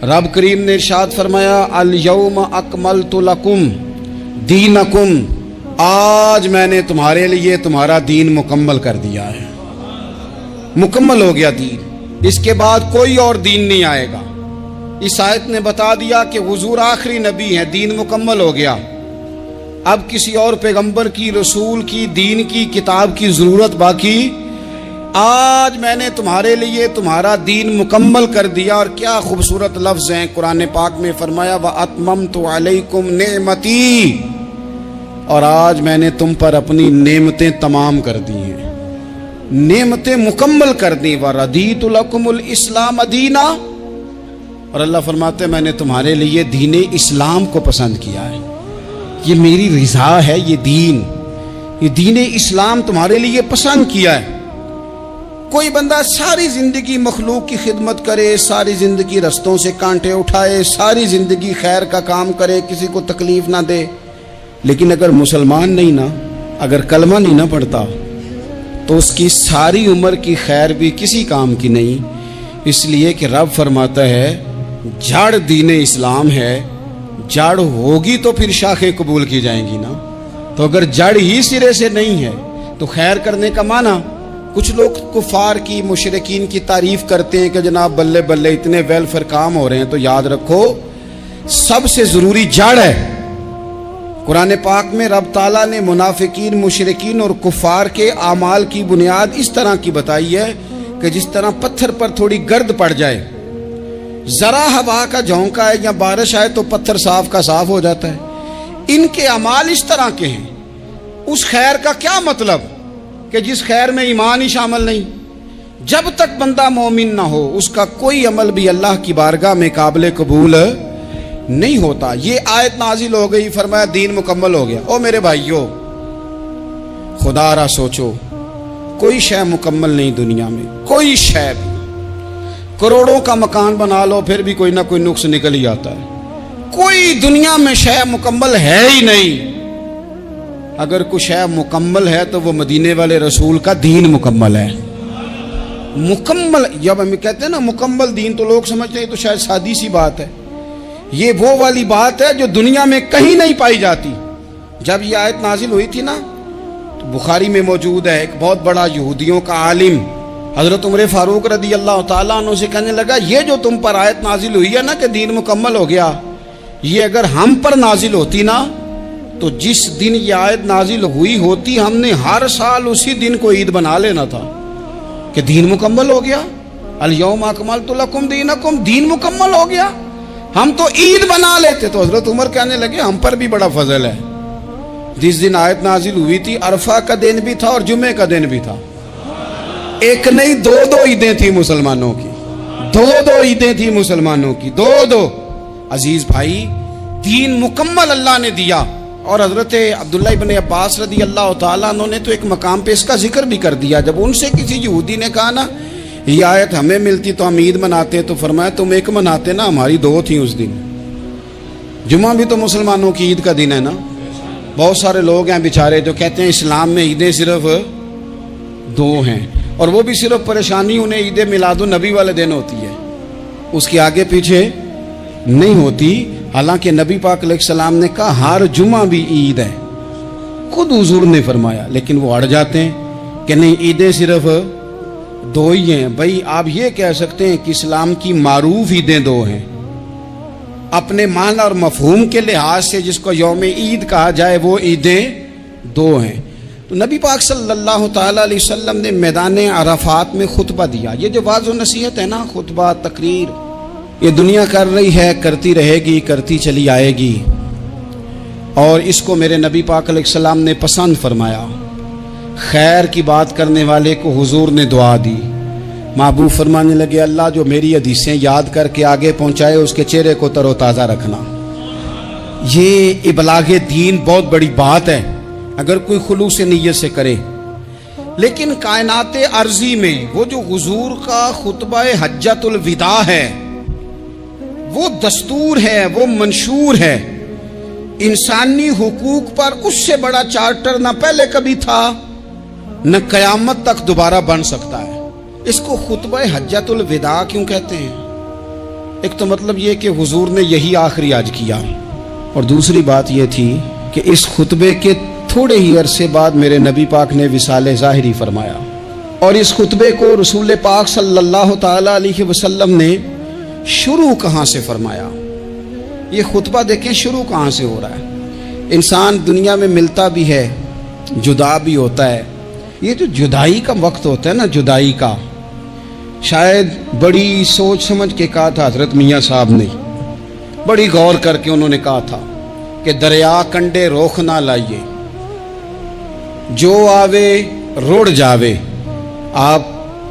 رب کریم نے ارشاد فرمایا الیوم اکملت لکم دینکم، آج میں نے تمہارے لیے تمہارا دین مکمل کر دیا ہے، مکمل ہو گیا دین، اس کے بعد کوئی اور دین نہیں آئے گا۔ اس آیت نے بتا دیا کہ حضور آخری نبی ہیں، دین مکمل ہو گیا، اب کسی اور پیغمبر کی، رسول کی، دین کی، کتاب کی ضرورت باقی۔ آج میں نے تمہارے لیے تمہارا دین مکمل کر دیا۔ اور کیا خوبصورت لفظ ہیں، قرآن پاک میں فرمایا وَأَتْمَمْتُ عَلَيْكُمْ نِعْمَتِي، اور آج میں نے تم پر اپنی نعمتیں تمام کر دی ہیں، نعمتیں مکمل کر دی۔ وَرَضِيتُ لَكُمُ الْإِسْلَامَ دِينًا، اور اللہ فرماتے ہیں میں نے تمہارے لیے دین اسلام کو پسند کیا ہے، یہ میری رضا ہے، یہ دین اسلام تمہارے لیے پسند کیا ہے۔ کوئی بندہ ساری زندگی مخلوق کی خدمت کرے، ساری زندگی رستوں سے کانٹے اٹھائے، ساری زندگی خیر کا کام کرے، کسی کو تکلیف نہ دے، لیکن اگر مسلمان نہیں نا، اگر کلمہ نہیں نہ پڑھتا، تو اس کی ساری عمر کی خیر بھی کسی کام کی نہیں۔ اس لیے کہ رب فرماتا ہے جڑ دین اسلام ہے، جڑ ہوگی تو پھر شاخیں قبول کی جائیں گی نا، تو اگر جڑ ہی سرے سے نہیں ہے تو خیر کرنے کا معنی۔ کچھ لوگ کفار کی، مشرکین کی تعریف کرتے ہیں کہ جناب بلے بلے اتنے ویلفیئر کام ہو رہے ہیں، تو یاد رکھو سب سے ضروری جڑ ہے۔ قرآن پاک میں رب تعالیٰ نے منافقین، مشرکین اور کفار کے اعمال کی بنیاد اس طرح کی بتائی ہے کہ جس طرح پتھر پر تھوڑی گرد پڑ جائے، ذرا ہوا کا جھونکا ہے یا بارش آئے تو پتھر صاف کا صاف ہو جاتا ہے۔ ان کے اعمال اس طرح کے ہیں۔ اس خیر کا کیا مطلب کہ جس خیر میں ایمان ہی شامل نہیں؟ جب تک بندہ مومن نہ ہو اس کا کوئی عمل بھی اللہ کی بارگاہ میں قابل قبول نہیں ہوتا۔ یہ آیت نازل ہو گئی، فرمایا دین مکمل ہو گیا۔ او میرے بھائیو، خدا را سوچو، کوئی شے مکمل نہیں دنیا میں، کوئی شے بھی۔ کروڑوں کا مکان بنا لو پھر بھی کوئی نہ کوئی نقص نکل ہی آتا ہے۔ کوئی دنیا میں شے مکمل ہے ہی نہیں۔ اگر کوئی شے مکمل ہے تو وہ مدینے والے رسول کا دین مکمل ہے۔ مکمل، جب ہم کہتے ہیں نا مکمل دین، تو لوگ سمجھتے ہیں تو شاید سادی سی بات ہے۔ یہ وہ والی بات ہے جو دنیا میں کہیں نہیں پائی جاتی۔ جب یہ آیت نازل ہوئی تھی نا، تو بخاری میں موجود ہے، ایک بہت بڑا یہودیوں کا عالم حضرت عمر فاروق رضی اللہ تعالیٰ عنہ سے کہنے لگا یہ جو تم پر آیت نازل ہوئی ہے نا کہ دین مکمل ہو گیا، یہ اگر ہم پر نازل ہوتی نا تو جس دن یہ آیت نازل ہوئی ہوتی ہم نے ہر سال اسی دن کو عید بنا لینا تھا کہ دین مکمل ہو گیا۔ الیوم اکملت لکم دینکم، دین مکمل ہو گیا، ہم تو عید بنا لیتے۔ تو حضرت عمر کہنے لگے ہم پر بھی بڑا فضل ہے، جس دن آیت نازل ہوئی تھی عرفہ کا دن بھی تھا اور جمعے کا دن بھی تھا، ایک نہیں دو عیدیں تھی مسلمانوں کی، دو عیدیں تھی مسلمانوں کی، دو۔ عزیز بھائی، دین مکمل اللہ نے دیا۔ اور حضرت عبداللہ ابن عباس رضی اللہ تعالیٰ عنہ نے تو ایک مقام پہ اس کا ذکر بھی کر دیا۔ جب ان سے کسی یہودی نے کہا نا یہ آیت ہمیں ملتی تو ہم عید مناتے، تو فرمایا تم ایک مناتے نا، ہماری دو تھیں اس دن۔ جمعہ بھی تو مسلمانوں کی عید کا دن ہے نا۔ بہت سارے لوگ ہیں بیچارے جو کہتے ہیں اسلام میں عیدیں صرف دو ہیں، اور وہ بھی صرف پریشانی انہیں عید میلاد النبی والے دن ہوتی ہے، اس کے آگے پیچھے نہیں ہوتی۔ حالانکہ نبی پاک علیہ السلام نے کہا ہر جمعہ بھی عید ہے، خود حضور نے فرمایا، لیکن وہ اڑ جاتے ہیں کہ نہیں عیدیں صرف دو ہی ہیں۔ بھائی آپ یہ کہہ سکتے ہیں کہ اسلام کی معروف عیدیں دو ہیں، اپنے معنی اور مفہوم کے لحاظ سے جس کو یوم عید کہا جائے وہ عیدیں دو ہیں۔ تو نبی پاک صلی اللہ تعالیٰ علیہ وسلم نے میدان عرفات میں خطبہ دیا۔ یہ جو واعظ و نصیحت ہے نا، خطبہ، تقریر، یہ دنیا کر رہی ہے، کرتی رہے گی، کرتی چلی آئے گی، اور اس کو میرے نبی پاک علیہ السلام نے پسند فرمایا۔ خیر کی بات کرنے والے کو حضور نے دعا دی۔ محبوب فرمانے لگے اللہ جو میری حدیثیں یاد کر کے آگے پہنچائے اس کے چہرے کو تر و تازہ رکھنا۔ یہ ابلاغ دین بہت بڑی بات ہے اگر کوئی خلوص نیت سے کرے۔ لیکن کائنات ارضی میں وہ جو حضور کا خطبہ حجۃ الوداع ہے، وہ دستور ہے، وہ منشور ہے۔ انسانی حقوق پر اس سے بڑا چارٹر نہ پہلے کبھی تھا نہ قیامت تک دوبارہ بن سکتا ہے۔ اس کو خطبہ حجۃ الوداع کیوں کہتے ہیں؟ ایک تو مطلب یہ کہ حضور نے یہی آخری آج کیا، اور دوسری بات یہ تھی کہ اس خطبے کے تھوڑے ہی عرصے بعد میرے نبی پاک نے وصال ظاہری فرمایا، اور اس خطبے کو رسول پاک صلی اللہ تعالی علیہ وسلم نے شروع کہاں سے فرمایا؟ یہ خطبہ دیکھیں شروع کہاں سے ہو رہا ہے۔ انسان دنیا میں ملتا بھی ہے، جدا بھی ہوتا ہے، یہ جو جدائی کا وقت ہوتا ہے نا، جدائی کا، شاید بڑی سوچ سمجھ کے کہا تھا حضرت میاں صاحب نے، بڑی غور کر کے انہوں نے کہا تھا کہ دریا کنڈے روخ نہ لائیے، جو آوے رڑ جاوے۔ آپ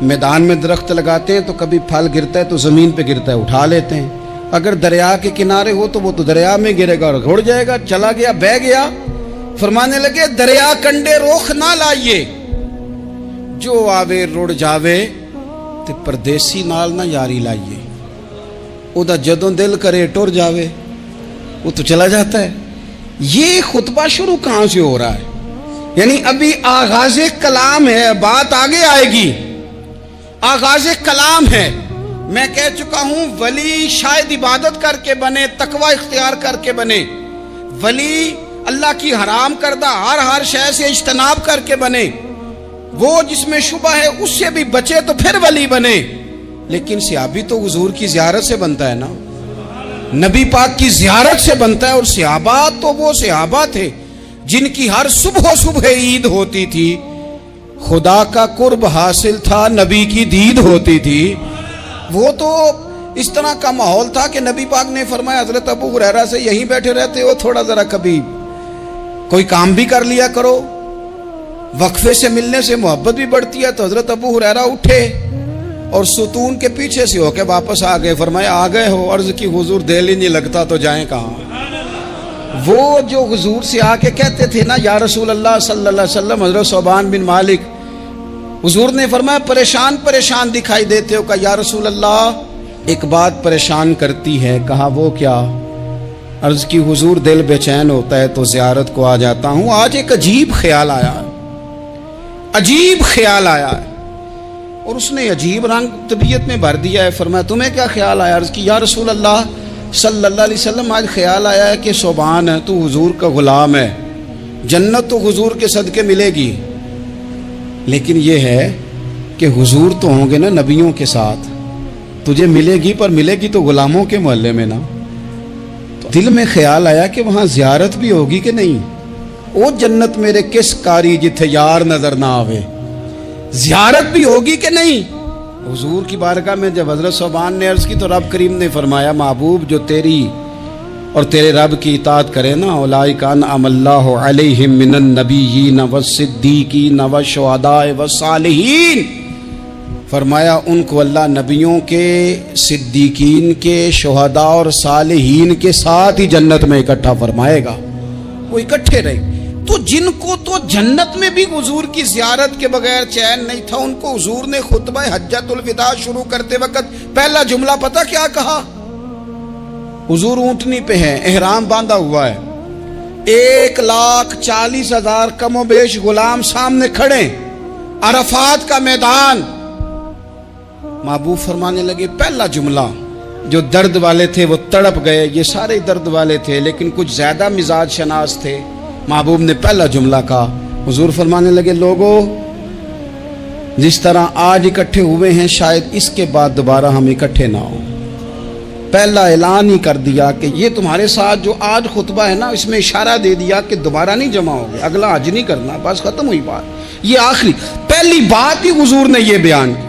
میدان میں درخت لگاتے ہیں تو کبھی پھل گرتا ہے تو زمین پہ گرتا ہے، اٹھا لیتے ہیں، اگر دریا کے کنارے ہو تو وہ تو دریا میں گرے گا اور رڑ جائے گا، چلا گیا، بہہ گیا۔ فرمانے لگے دریا کنڈے روخ نہ لائیے، جو آوے رڑ جاوے، تے پردیسی نال نہ یاری لائیے، او دا جدوں دل کرے ٹر جاوے، وہ تو چلا جاتا ہے۔ یہ خطبہ شروع کہاں سے ہو رہا ہے؟ یعنی ابھی آغاز کلام ہے، بات آگے آئے گی، آغاز کلام ہے۔ میں کہہ چکا ہوں ولی شاید عبادت کر کے بنے، تقوی اختیار کر کے بنے، ولی اللہ کی حرام کردہ ہر شے سے اجتناب کر کے بنے، وہ جس میں شبہ ہے اس سے بھی بچے تو پھر ولی بنے۔ لیکن صحابی تو حضور کی زیارت سے بنتا ہے نا، نبی پاک کی زیارت سے بنتا ہے، اور صحابہ تو وہ صحابہ تھے جن کی ہر صبح عید ہوتی تھی، خدا کا قرب حاصل تھا، نبی کی دید ہوتی تھی۔ وہ تو اس طرح کا ماحول تھا کہ نبی پاک نے فرمایا حضرت ابو ہریرہ سے یہیں بیٹھے رہتے ہو، تھوڑا ذرا کبھی کوئی کام بھی کر لیا کرو، وقفے سے ملنے سے محبت بھی بڑھتی ہے۔ تو حضرت ابو ہریرہ اٹھے اور ستون کے پیچھے سے ہو کے واپس آ گئے، فرمایا آ گئے ہو؟ عرض کی حضور دل ہی نہیں لگتا تو جائیں کہاں؟ وہ جو حضور سے آ کے کہتے تھے نا یا رسول اللہ صلی اللہ علیہ وسلم، حضرت صوبان بن مالک، حضور نے فرمایا پریشان پریشان دکھائی دیتے ہو، کہا یا رسول اللہ ایک بات پریشان کرتی ہے۔ کہا وہ کیا؟ عرض کی حضور دل بے چین ہوتا ہے تو زیارت کو آ جاتا ہوں، آج ایک عجیب خیال آیا ہے، عجیب خیال آیا ہے، اور اس نے عجیب رنگ طبیعت میں بھر دیا ہے۔ فرمایا تمہیں کیا خیال آیا؟ عرض کی یا رسول اللہ صلی اللہ علیہ وسلم آج خیال آیا ہے کہ صوبان ہے، تو حضور کا غلام ہے، جنت تو حضور کے صدقے ملے گی، لیکن یہ ہے کہ حضور تو ہوں گے نا نبیوں کے ساتھ، تجھے ملے گی پر ملے گی تو غلاموں کے محلے میں نا۔ تو دل میں خیال آیا کہ وہاں زیارت بھی ہوگی کہ نہیں؟ او جنت میرے کس کاری جتھے یار نظر نہ آوے، زیارت بھی ہوگی کہ نہیں؟ حضور کی بارگاہ میں جب حضرت صوبان نے عرض کی تو رب کریم نے فرمایا محبوب جو تیری اور تیرے رب کی اطاعت کرے نا، اولئک انعم اللہ علیہم من النبیین والصدیقین والشہداء والصالحین، فرمایا ان کو اللہ نبیوں کے، صدیقین کے، شہداء اور صالحین کے ساتھ ہی جنت میں اکٹھا فرمائے گا، وہ اکٹھے رہے۔ تو جن کو تو جنت میں بھی حضور کی زیارت کے بغیر چین نہیں تھا، ان کو حضور نے خطبہ حجۃ الوداع شروع کرتے وقت پہلا جملہ پتہ کیا کہا؟ حضور اونٹنی پہ ہیں، احرام باندھا ہوا ہے، 1,40,000 کم و بیش غلام سامنے کھڑے، عرفات کا میدان۔ محبوب فرمانے لگے پہلا جملہ، جو درد والے تھے وہ تڑپ گئے، یہ سارے درد والے تھے لیکن کچھ زیادہ مزاج شناس تھے۔ محبوب نے پہلا جملہ کہا، حضور فرمانے لگے لوگوں جس طرح آج اکٹھے ہوئے ہیں شاید اس کے بعد دوبارہ ہم اکٹھے نہ ہوں۔ پہلا اعلان ہی کر دیا کہ یہ تمہارے ساتھ جو آج خطبہ ہے نا، اس میں اشارہ دے دیا کہ دوبارہ نہیں جمع ہوگے، اگلا حج نہیں کرنا، بس ختم ہوئی بات۔ یہ آخری پہلی بات ہی حضور نے یہ بیان کی۔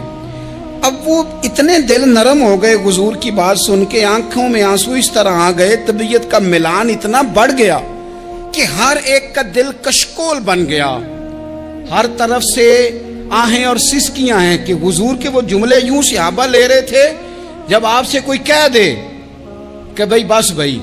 اب وہ اتنے دل نرم ہو گئے حضور کی بات سن کے، آنکھوں میں آنسو اس طرح آ گئے، طبیعت کا ملان اتنا بڑھ گیا کہ ہر ایک کا دل کشکول بن گیا، ہر طرف سے آہیں اور سسکیاں ہیں کہ حضور کے وہ جملے یوں صحابہ لے رہے تھے جب آپ سے کوئی کہہ دے کہ بھائی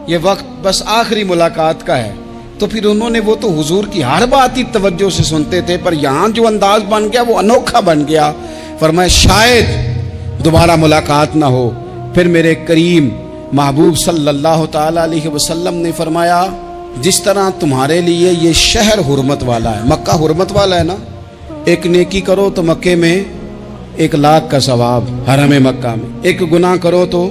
یہ وقت بس آخری ملاقات کا ہے، تو پھر انہوں نے وہ تو حضور کی ہر بات ہی توجہ سے سنتے تھے، پر یہاں جو انداز بن گیا وہ انوکھا بن گیا۔ فرمایا شاید دوبارہ ملاقات نہ ہو۔ پھر میرے کریم محبوب صلی اللہ تعالی علیہ وسلم نے فرمایا جس طرح تمہارے لیے یہ شہر حرمت والا ہے، مکہ حرمت والا ہے نا، ایک نیکی کرو تو مکے میں 1,00,000 کا ثواب، حرم مکہ میں ایک گناہ کرو تو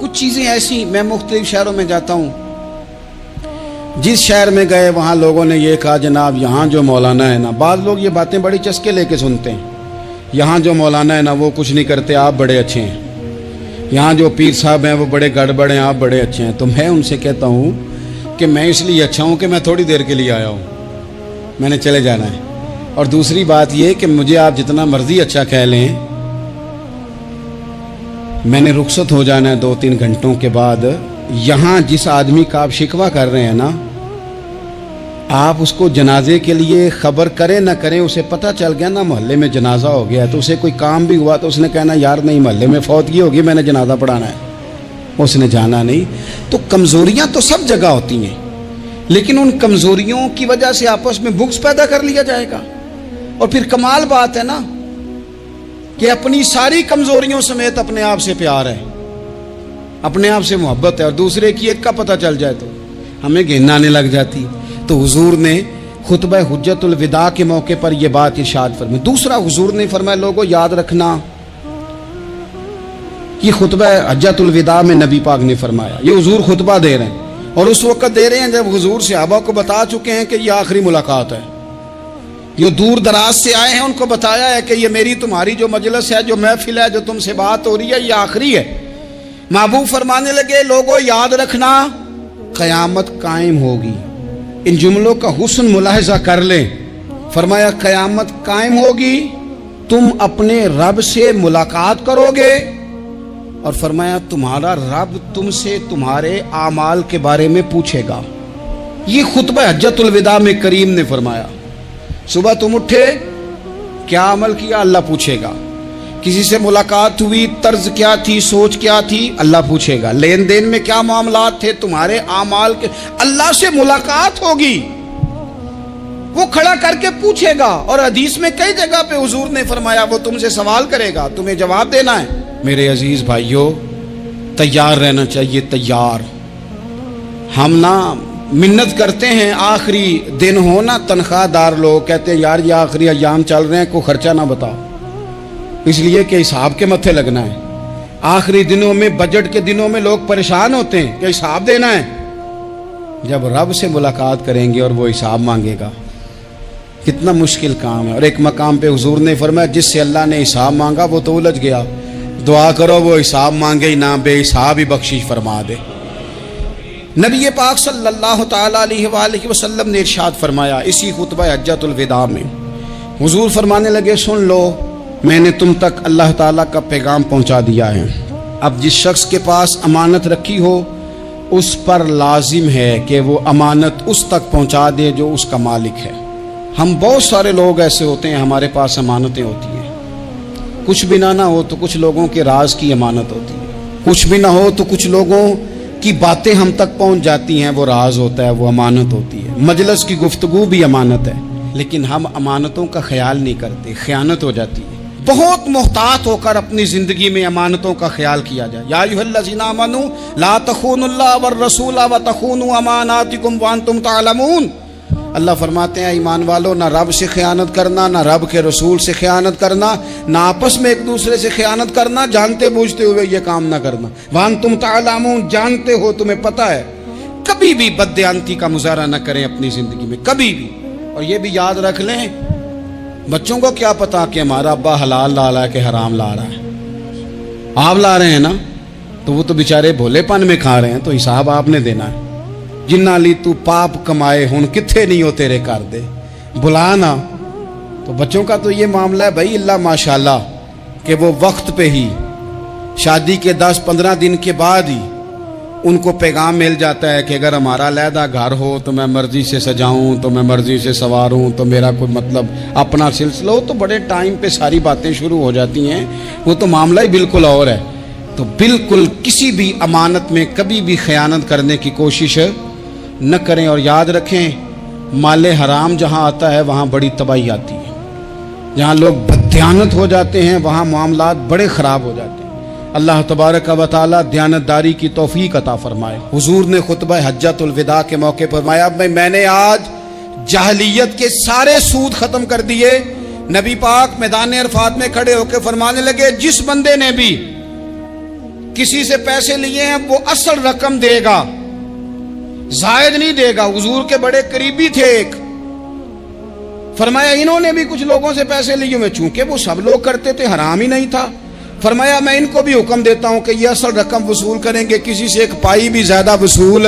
کچھ چیزیں ایسی، میں مختلف شہروں میں جاتا ہوں، جس شہر میں گئے وہاں لوگوں نے یہ کہا جناب یہاں جو مولانا ہے نا، بعض لوگ یہ باتیں بڑی چسکے لے کے سنتے ہیں، یہاں جو مولانا ہے نا وہ کچھ نہیں کرتے، آپ بڑے اچھے ہیں، یہاں جو پیر صاحب ہیں وہ بڑے گڑبڑ ہیں، آپ بڑے اچھے ہیں۔ تو میں ان سے کہتا ہوں کہ میں اس لیے اچھا ہوں کہ میں تھوڑی دیر کے لیے آیا ہوں، میں نے چلے جانا ہے۔ اور دوسری بات یہ کہ مجھے آپ جتنا مرضی اچھا کہہ لیں، میں نے رخصت ہو جانا ہے 2-3 گھنٹوں کے بعد۔ یہاں جس آدمی کا آپ شکوہ کر رہے ہیں نا، آپ اس کو جنازے کے لیے خبر کریں نہ کریں، اسے پتہ چل گیا نا محلے میں جنازہ ہو گیا، تو اسے کوئی کام بھی ہوا تو اس نے کہنا یار نہیں محلے میں فوتگی ہوگی، میں نے جنازہ پڑھانا ہے، اس نے جانا نہیں۔ تو کمزوریاں تو سب جگہ ہوتی ہیں، لیکن ان کمزوریوں کی وجہ سے آپس میں بغض پیدا کر لیا جائے گا۔ اور پھر کمال بات ہے نا کہ اپنی ساری کمزوریوں سمیت اپنے آپ سے پیار ہے، اپنے آپ سے محبت ہے، اور دوسرے کی ایک کا پتہ چل جائے تو ہمیں گھن آنے لگ جاتی۔ تو حضور نے خطبہ حجت الوداع کے موقع پر یہ بات ارشاد فرمائی۔ دوسرا حضور نے فرمایا لوگوں یاد رکھنا، یہ خطبہ حجت الوداع میں نبی پاک نے فرمایا، یہ حضور خطبہ دے رہے ہیں، اور اس وقت دے رہے ہیں جب حضور صحابہ کو بتا چکے ہیں کہ یہ آخری ملاقات ہے، یہ دور دراز سے آئے ہیں، ان کو بتایا ہے کہ یہ میری تمہاری جو مجلس ہے، جو محفل ہے، جو تم سے بات ہو رہی ہے، یہ آخری ہے۔ محبوب فرمانے لگے لوگوں یاد رکھنا قیامت قائم ہوگی۔ ان جملوں کا حسن ملاحظہ کر لیں۔ فرمایا قیامت قائم ہوگی، تم اپنے رب سے ملاقات کرو گے، اور فرمایا تمہارا رب تم سے تمہارے اعمال کے بارے میں پوچھے گا۔ یہ خطبہ حجت الوداع میں کریم نے فرمایا۔ صبح تم اٹھے، کیا عمل کیا، اللہ پوچھے گا۔ کسی سے ملاقات ہوئی، طرز کیا تھی، سوچ کیا تھی، اللہ پوچھے گا۔ لین دین میں کیا معاملات تھے، تمہارے اعمال کے، اللہ سے ملاقات ہوگی، وہ کھڑا کر کے پوچھے گا۔ اور حدیث میں کئی جگہ پہ حضور نے فرمایا وہ تم سے سوال کرے گا، تمہیں جواب دینا ہے۔ میرے عزیز بھائیوں، تیار رہنا چاہیے، تیار۔ ہم نا منت کرتے ہیں آخری دن ہو نا، تنخواہ دار لوگ کہتے ہیں یار یہ آخری ایام چل رہے ہیں، کوئی خرچہ نہ بتاؤ، اس لیے کہ حساب کے متھے لگنا ہے۔ آخری دنوں میں، بجٹ کے دنوں میں لوگ پریشان ہوتے ہیں کہ حساب دینا ہے۔ جب رب سے ملاقات کریں گے اور وہ حساب مانگے گا، کتنا مشکل کام ہے۔ اور ایک مقام پہ حضور نے فرمایا جس سے اللہ نے حساب مانگا وہ تو الجھ گیا، دعا کرو وہ حساب مانگے ہی نہ، بے حساب ہی بخشش فرما دے۔ نبی پاک صلی اللہ تعالیٰ علیہ وآلہ وسلم نے ارشاد فرمایا اسی خطبہ حجت الوداع میں، حضور فرمانے لگے سن لو، میں نے تم تک اللہ تعالیٰ کا پیغام پہنچا دیا ہے۔ اب جس شخص کے پاس امانت رکھی ہو اس پر لازم ہے کہ وہ امانت اس تک پہنچا دے جو اس کا مالک ہے۔ ہم بہت سارے لوگ ایسے ہوتے ہیں، ہمارے پاس امانتیں ہوتی ہیں، کچھ بھی نہ ہو تو کچھ لوگوں کے راز کی امانت ہوتی ہے، کچھ بھی نہ ہو تو کچھ لوگوں کی باتیں ہم تک پہنچ جاتی ہیں، وہ راز ہوتا ہے، وہ امانت ہوتی ہے۔ مجلس کی گفتگو بھی امانت ہے، لیکن ہم امانتوں کا خیال نہیں کرتے، خیانت ہو جاتی ہے۔ بہت محتاط ہو کر اپنی زندگی میں امانتوں کا خیال کیا جائے۔ یا ایھا الذین آمنوا لا تخونوا اللہ والرسول وتخونوا اماناتکم وانتم تعلمون۔ اللہ فرماتے ہیں ایمان والو، نہ رب سے خیانت کرنا، نہ رب کے رسول سے خیانت کرنا، نہ آپس میں ایک دوسرے سے خیانت کرنا، جانتے بوجھتے ہوئے یہ کام نہ کرنا۔ وانتم تعلمون، جانتے ہو، تمہیں پتہ ہے۔ کبھی بھی بددیانتی کا مظاہرہ نہ کریں اپنی زندگی میں، کبھی بھی۔ اور یہ بھی یاد رکھ لیں، بچوں کو کیا پتا کہ ہمارا ابا حلال لا رہا ہے کہ حرام لا رہا ہے، آپ لا رہے ہیں نا، تو وہ تو بیچارے بھولے پن میں کھا رہے ہیں، تو حساب آپ نے دینا ہے۔ جنہ لی تو پاپ کمائے ہن کتھے نہیں ہو تیرے کر دے، بلا نا۔ تو بچوں کا تو یہ معاملہ ہے بھائی، اللہ ماشاءاللہ کہ وہ وقت پہ ہی، شادی کے 10-15 دن کے بعد ہی ان کو پیغام مل جاتا ہے کہ اگر ہمارا علیحدہ گھر ہو تو میں مرضی سے سجاؤں، تو میں مرضی سے سواروں، تو میرا کوئی مطلب اپنا سلسلہ ہو، تو بڑے ٹائم پہ ساری باتیں شروع ہو جاتی ہیں، وہ تو معاملہ ہی بالکل اور ہے۔ تو بالکل کسی بھی امانت میں کبھی بھی خیانت کرنے کی کوشش نہ کریں، اور یاد رکھیں مال حرام جہاں آتا ہے وہاں بڑی تباہی آتی ہے، جہاں لوگ بددیانت ہو جاتے ہیں وہاں معاملات بڑے خراب ہو جاتے ہیں۔ اللہ تبارک و تعالیٰ دیانتداری کی توفیق عطا فرمائے۔ حضور نے خطبہ حجت الوداع کے موقع پر فرمایا میں نے آج جاہلیت کے سارے سود ختم کر دیے۔ نبی پاک میدان عرفات میں کھڑے ہو کے فرمانے لگے جس بندے نے بھی کسی سے پیسے لیے ہیں وہ اصل رقم دے گا, زائد نہیں دے گا. حضور کے بڑے قریبی تھے ایک, فرمایا انہوں نے بھی کچھ لوگوں سے پیسے لیے ہوئے, چونکہ وہ سب لوگ کرتے تھے, حرام ہی نہیں تھا. فرمایا میں ان کو بھی حکم دیتا ہوں کہ یہ اصل رقم وصول کریں گے, کسی سے ایک پائی بھی زیادہ وصول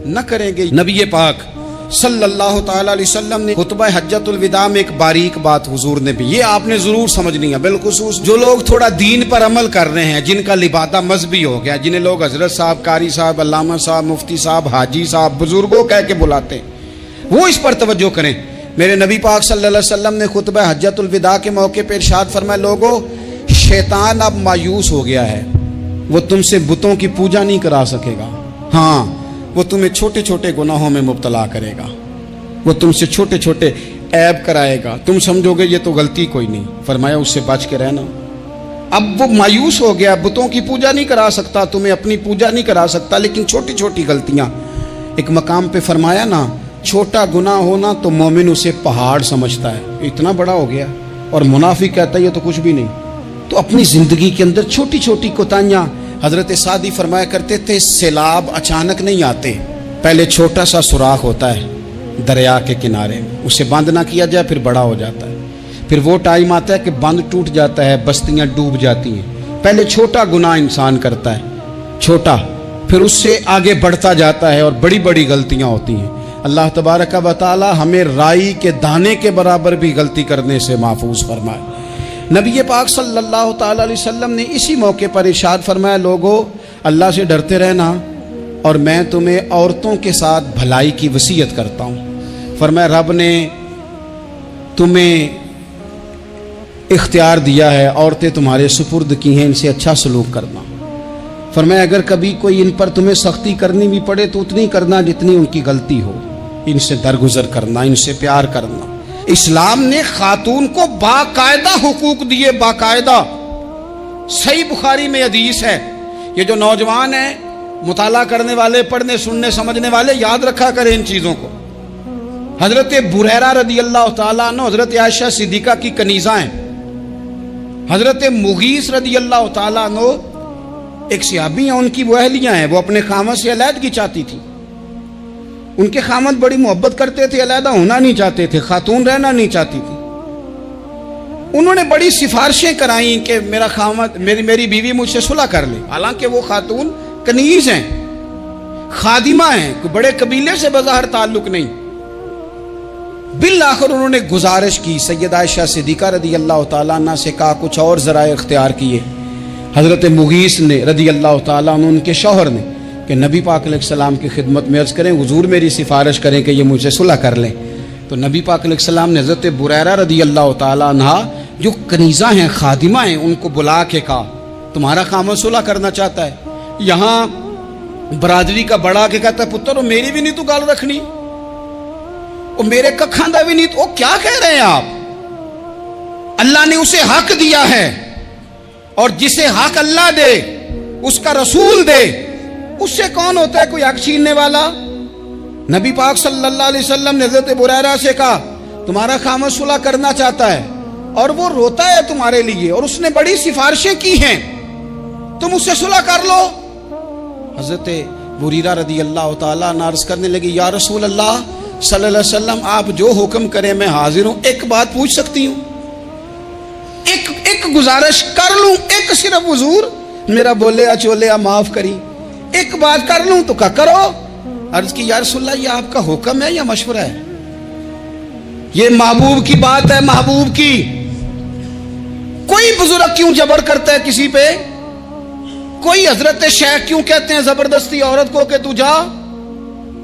نہ کریں گے. نبی پاک صلی اللہ تعالی علیہ وسلم نے خطبہ حجۃ الوداع میں ایک باریک بات حضور نے بھی, یہ آپ نے ضرور سمجھنی ہے, بالخصوص جو لوگ تھوڑا دین پر عمل کر رہے ہیں, جن کا لبادہ مذہبی ہو گیا, جنہیں لوگ حضرت صاحب, قاری صاحب, علامہ صاحب, مفتی صاحب, حاجی صاحب, بزرگوں کہہ کے بلاتے ہیں, وہ اس پر توجہ کریں. میرے نبی پاک صلی اللہ علیہ وسلم نے خطبہ حجۃ الوداع کے موقع پہ ارشاد فرمایا, لوگوں شیطان اب مایوس ہو گیا ہے, وہ تم سے بتوں کی پوجا نہیں کرا سکے گا, ہاں وہ تمہیں چھوٹے چھوٹے گناہوں میں مبتلا کرے گا, وہ تم سے چھوٹے چھوٹے عیب کرائے گا, تم سمجھو گے یہ تو غلطی کوئی نہیں. فرمایا اس سے بچ کے رہنا. اب وہ مایوس ہو گیا, بتوں کی پوجا نہیں کرا سکتا, تمہیں اپنی پوجا نہیں کرا سکتا, لیکن چھوٹی چھوٹی غلطیاں. ایک مقام پہ فرمایا نا, چھوٹا گناہ ہونا تو مومن اسے پہاڑ سمجھتا ہے, اتنا بڑا ہو گیا, اور منافق کہتا ہے یہ تو کچھ بھی نہیں. تو اپنی زندگی کے اندر چھوٹی چھوٹی کوتاہیاں, حضرت سعدی فرمایا کرتے تھے, سیلاب اچانک نہیں آتے, پہلے چھوٹا سا سوراخ ہوتا ہے دریا کے کنارے, اسے بند نہ کیا جائے پھر بڑا ہو جاتا ہے, پھر وہ ٹائم آتا ہے کہ بند ٹوٹ جاتا ہے, بستیاں ڈوب جاتی ہیں. پہلے چھوٹا گناہ انسان کرتا ہے, چھوٹا, پھر اس سے آگے بڑھتا جاتا ہے اور بڑی بڑی غلطیاں ہوتی ہیں. اللہ تبارک و تعالی ہمیں رائی کے دانے کے برابر بھی غلطی کرنے سے محفوظ فرمائے. نبی پاک صلی اللہ تعالی علیہ وسلم نے اسی موقع پر ارشاد فرمایا, لوگوں اللہ سے ڈرتے رہنا, اور میں تمہیں عورتوں کے ساتھ بھلائی کی وصیت کرتا ہوں. فرمایا رب نے تمہیں اختیار دیا ہے, عورتیں تمہارے سپرد کی ہیں, ان سے اچھا سلوک کرنا. فرمایا اگر کبھی کوئی ان پر تمہیں سختی کرنی بھی پڑے تو اتنی کرنا جتنی ان کی غلطی ہو, ان سے درگزر کرنا, ان سے پیار کرنا. اسلام نے خاتون کو باقاعدہ حقوق دیے, باقاعدہ. صحیح بخاری میں حدیث ہے, یہ جو نوجوان ہیں, مطالعہ کرنے والے, پڑھنے سننے سمجھنے والے, یاد رکھا کریں ان چیزوں کو. حضرت بریرہ رضی اللہ تعالیٰ عنہ حضرت عائشہ صدیقہ کی کنیزہ ہیں. حضرت مغیث رضی اللہ تعالیٰ عنہ ایک صحابی ہیں, ان کی وہ اہلیہ ہیں, وہ اپنے خامد سے علیحدگی چاہتی تھی. ان کے خامد بڑی محبت کرتے تھے, علیحدہ ہونا نہیں چاہتے تھے, خاتون رہنا نہیں چاہتی تھی. انہوں نے بڑی سفارشیں کرائیں کہ میرا خامد, میری بیوی مجھ سے صلح کر لے, حالانکہ وہ خاتون کنیز ہیں, خادمہ ہیں, کوئی بڑے قبیلے سے بظاہر تعلق نہیں. بالآخر انہوں نے گزارش کی, سیدہ عائشہ صدیقہ رضی اللہ تعالیٰ عنہ سے کہا, کچھ اور ذرائع اختیار کیے. حضرت مغیث نے رضی اللہ تعالیٰ عنہ, ان کے شوہر نے, کہ نبی پاک علیہ السلام کی خدمت میں عرض کریں, حضور میری سفارش کریں کہ یہ مجھ سے صلح کر لیں. تو نبی پاک علیہ السلام نے حضرت بریرہ رضی اللہ تعالیٰ عنہ جو کنیزہ ہیں, خادمہ ہیں, ان کو بلا کے کہا تمہارا خامد صلح کرنا چاہتا ہے. یہاں برادری کا بڑا کے کہتا ہے, پتر میری بھی نہیں تو گال رکھنی, وہ میرے کا کھاندہ بھی نہیں, تو کیا کہہ رہے ہیں آپ؟ اللہ نے اسے حق دیا ہے, اور جسے حق اللہ دے اس کا رسول دے, اس سے کون ہوتا ہے کوئی حق چھیننے والا؟ نبی پاک صلی اللہ علیہ وسلم نے حضرت بریرہ سے کہا تمہارا خامد صلح کرنا چاہتا ہے, اور وہ روتا ہے تمہارے لیے, اور اس نے بڑی سفارشیں کی ہیں, تم اس سے صلح کر لو. حضرت بریرہ رضی اللہ تعالیٰ عنہ عرض کرنے لگی, یا رسول اللہ صلی اللہ علیہ وسلم آپ جو حکم کریں میں حاضر ہوں, ایک بات پوچھ سکتی ہوں, ایک گزارش کر لوں, ایک صرف حضور میرا بولے چولے معاف کری, ایک بات کر لوں؟ تو کہا کرو. عرض کی یا رسول اللہ یہ آپ کا حکم ہے یا مشورہ ہے؟ یہ محبوب کی بات ہے, محبوب کی. کوئی بزرگ کیوں جبر کرتا ہے کسی پہ؟ کوئی حضرت شیخ کیوں کہتے ہیں زبردستی عورت کو کہ تو جا؟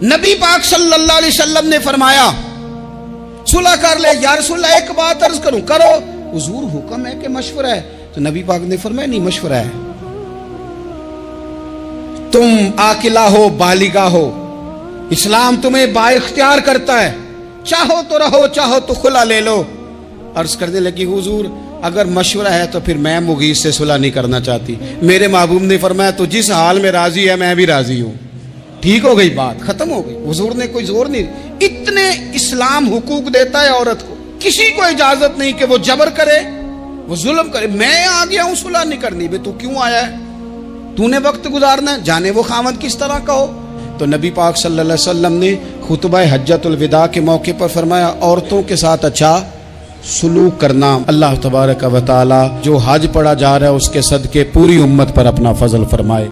نبی پاک صلی اللہ علیہ وسلم نے فرمایا صلح کر لے. یا رسول اللہ ایک بات عرض کروں؟ کرو. حضور حکم ہے کہ مشورہ ہے؟ تو نبی پاک نے فرمایا نہیں, مشورہ ہے. تم عاقلہ ہو, بالغہ ہو, اسلام تمہیں با اختیار کرتا ہے, چاہو تو رہو, چاہو تو خلا لے لو. عرض کرنے لگی حضور اگر مشورہ ہے تو پھر میں مغیث سے صلح نہیں کرنا چاہتی. میرے محبوب نے فرمایا تو جس حال میں راضی ہے میں بھی راضی ہوں. ٹھیک ہو گئی, بات ختم ہو گئی. حضور نے کوئی زور نہیں. اتنے اسلام حقوق دیتا ہے عورت کو, کسی کو اجازت نہیں کہ وہ جبر کرے, وہ ظلم کرے. میں آ گیا ہوں صلح نہیں کرنی, بے تو کیوں آیا ہے؟ تو نے وقت گزارنا ہے، جانے وہ خاوند کس طرح کا ہو۔ تو نبی پاک صلی اللہ علیہ وسلم نے خطبہ حجۃ الوداع کے موقع پر فرمایا عورتوں کے ساتھ اچھا سلوک کرنا۔ اللہ تبارک و تعالی جو حج پڑھا جا رہا ہے اس کے صدقے پوری امت پر اپنا فضل فرمائے۔